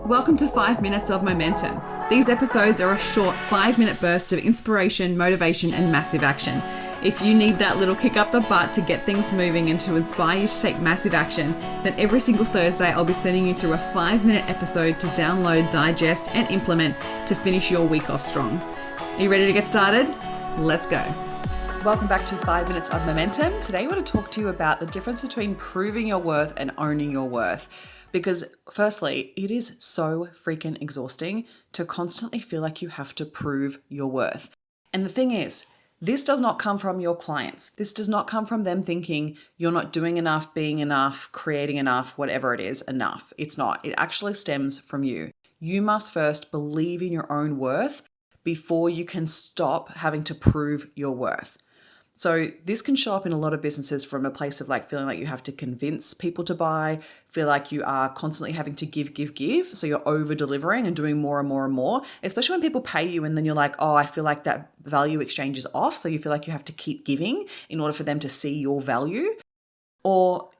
Welcome to 5 Minutes of Momentum. These episodes are a short 5-minute burst of inspiration, motivation, and massive action. If you need that little kick up the butt to get things moving and to inspire you to take massive action, then every single Thursday I'll be sending you through a 5-minute episode to download, digest, and implement to finish your week off strong. Are you ready to get started? Let's go. Welcome back to 5 Minutes of Momentum. Today I want to talk to you about the difference between proving your worth and owning your worth. Because firstly, it is so freaking exhausting to constantly feel like you have to prove your worth. And the thing is, this does not come from your clients. This does not come from them thinking you're not doing enough, being enough, creating enough, whatever it is, enough. It's not. It actually stems from you. You must first believe in your own worth before you can stop having to prove your worth. So this can show up in a lot of businesses from a place of like feeling like you have to convince people to buy, feel like you are constantly having to give. So you're over delivering and doing more and more and more, especially when people pay you and then you're like, oh, I feel like that value exchange is off. So you feel like you have to keep giving in order for them to see your value. Or,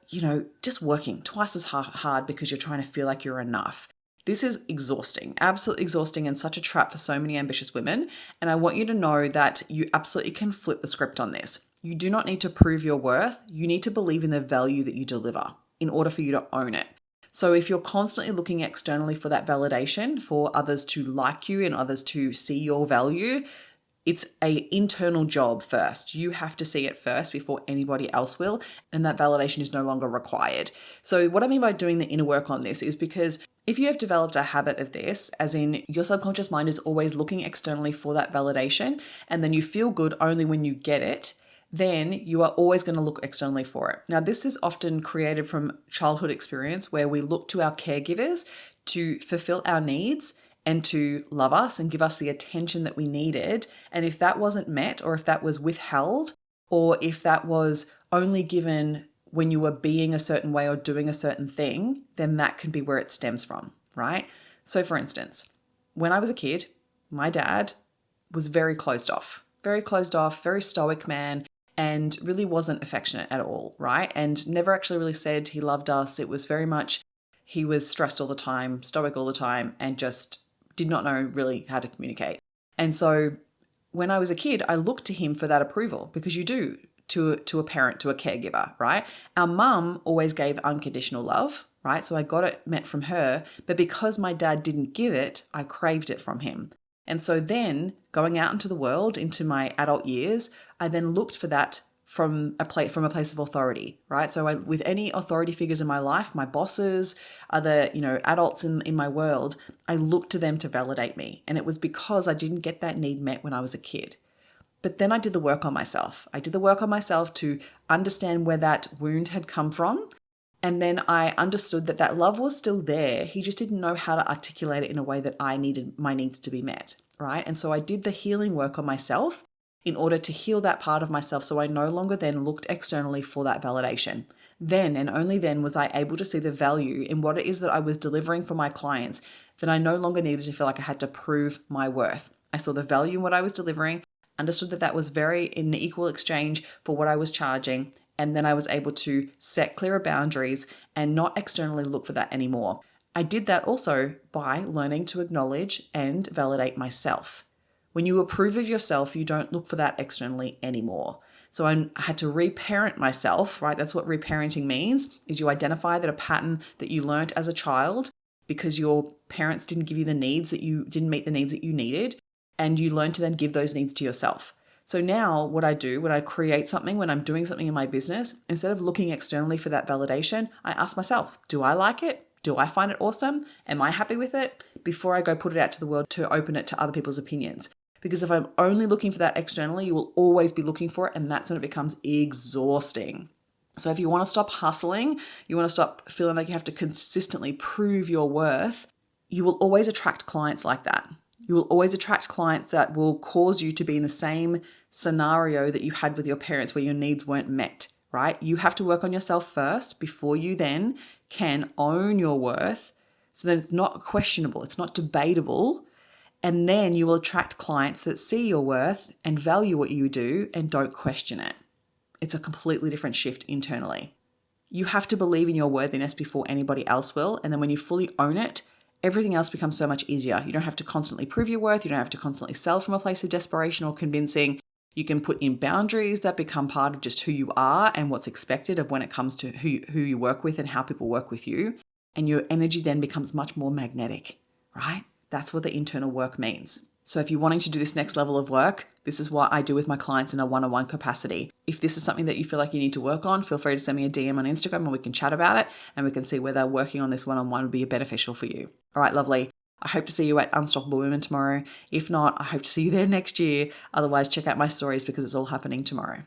just working twice as hard because you're trying to feel like you're enough. This is exhausting, absolutely exhausting, and such a trap for so many ambitious women. And I want you to know that you absolutely can flip the script on this. You do not need to prove your worth. You need to believe in the value that you deliver in order for you to own it. So if you're constantly looking externally for that validation, for others to like you and others to see your value, it's an internal job first. You have to see it first before anybody else will, and that validation is no longer required. So what I mean by doing the inner work on this is because if you have developed a habit of this, as in your subconscious mind is always looking externally for that validation, and then you feel good only when you get it, then you are always going to look externally for it. Now, this is often created from childhood experience where we look to our caregivers to fulfill our needs and to love us and give us the attention that we needed. And if that wasn't met, or if that was withheld, or if that was only given when you were being a certain way or doing a certain thing, then that can be where it stems from, right? So for instance, when I was a kid, my dad was very closed off, very stoic man, and really wasn't affectionate at all, right? And never actually really said he loved us. It was very much, he was stressed all the time, stoic all the time, and just did not know really how to communicate. And so when I was a kid, I looked to him for that approval, because you do to a parent, to a caregiver, right? Our mum always gave unconditional love, right? So I got it met from her, but because my dad didn't give it, I craved it from him. And so then going out into the world, into my adult years, I then looked for that from a place of authority, right? So with any authority figures in my life, my bosses, other, adults in my world, I looked to them to validate me. And it was because I didn't get that need met when I was a kid. But then I did the work on myself. I did the work on myself to understand where that wound had come from. And then I understood that that love was still there. He just didn't know how to articulate it in a way that I needed my needs to be met, right? And so I did the healing work on myself in order to heal that part of myself, so I no longer then looked externally for that validation. Then and only then was I able to see the value in what it is that I was delivering for my clients, that I no longer needed to feel like I had to prove my worth. I saw the value in what I was delivering, understood that that was very in equal exchange for what I was charging, and then I was able to set clearer boundaries and not externally look for that anymore. I did that also by learning to acknowledge and validate myself. When you approve of yourself, you don't look for that externally anymore. So I had to reparent myself, right? That's what reparenting means, is you identify that a pattern that you learned as a child because your parents didn't give you the needs that you didn't meet the needs that you needed, and you learn to then give those needs to yourself. So now what I do when I create something, when I'm doing something in my business, instead of looking externally for that validation, I ask myself, do I like it? Do I find it awesome? Am I happy with it? Before I go put it out to the world to open it to other people's opinions. Because if I'm only looking for that externally, you will always be looking for it, and that's when it becomes exhausting. So if you want to stop hustling, you want to stop feeling like you have to consistently prove your worth, you will always attract clients like that. You will always attract clients that will cause you to be in the same scenario that you had with your parents where your needs weren't met, right? You have to work on yourself first before you then can own your worth, so that it's not questionable, it's not debatable. And then you will attract clients that see your worth and value what you do and don't question it. It's a completely different shift internally. You have to believe in your worthiness before anybody else will. And then when you fully own it everything else becomes so much easier. You don't have to constantly prove your worth. You don't have to constantly sell from a place of desperation or convincing. You can put in boundaries that become part of just who you are and what's expected of when it comes to who you work with and how people work with you. And your energy then becomes much more magnetic, right? That's what the internal work means. So if you're wanting to do this next level of work, this is what I do with my clients in a one-on-one capacity. If this is something that you feel like you need to work on, feel free to send me a DM on Instagram and we can chat about it and we can see whether working on this one-on-one would be beneficial for you. All right, lovely. I hope to see you at Unstoppable Women tomorrow. If not, I hope to see you there next year. Otherwise, check out my stories because it's all happening tomorrow.